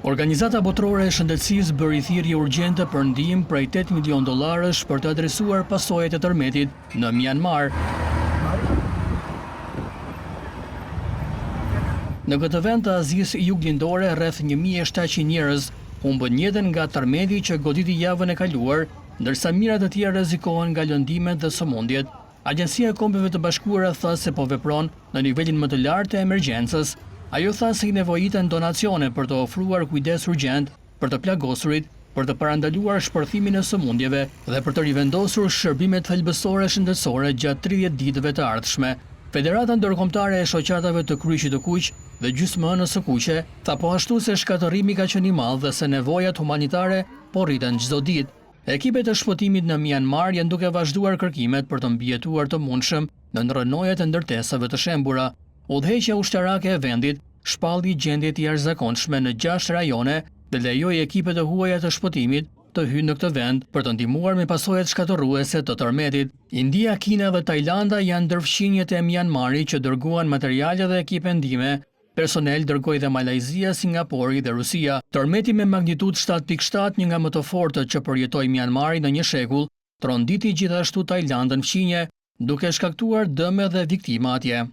Organizata botërore e shëndetësisë bëri thirrje urgjente për ndihmë prej $8 milion për të adresuar pasojat e tërmetit në Myanmar. Në këtë vend të Azisë Juglindore rreth 1700 njerëz humbën jetën nga tërmeti që goditi javën e kaluar, ndërsa mijëra të tjerë rrezikohen nga lëndimet dhe sëmundjet. Agjencia e Kombeve të Bashkuara tha se po vepron në nivelin më të lartë të emergjencës. Ajo tha se i nevojiten donacione për të ofruar kujdes urgjent për të plagosurit, për të parandaluar shpërthimin e sëmundjeve dhe për të rivendosur shërbimet thelbësore shëndetësore gjatë 30 ditëve të ardhshme. Federata Ndërkombëtare e Shoqatave të Kryqit të Kuq dhe Gjysmëënës së Kuqe tha po ashtu se shkatërrimi ka qenë i madh dhe se nevojat humanitare po rriten çdo ditë. Ekipet e shpëtimit në Myanmar janë duke vazhduar kërkimet për të mbijetuar të mundshëm në rrënojat e ndërtesave të shembura. Udhëheqja ushtarake e vendit shpalli gjendje të jashtëzakonshme në 6 rajone dhe lejoi ekipet e huaja të shpëtimit të hynë në këtë vend për të ndihmuar me pasojat shkatërruese të tërmetit. India, Kina dhe Tajlanda janë ndër fqinjet e Myanmarit që dërguan materiale dhe ekipe ndihme. Personel dërgoi dhe Malajzia, Singapori dhe Rusia. Tërmeti me magnitudë 7.7, një nga më të fortët që përjetoi Myanmari në një shekull, tronditi gjithashtu Tajlandën fqinje, duke shkaktuar dëme dhe viktima atje.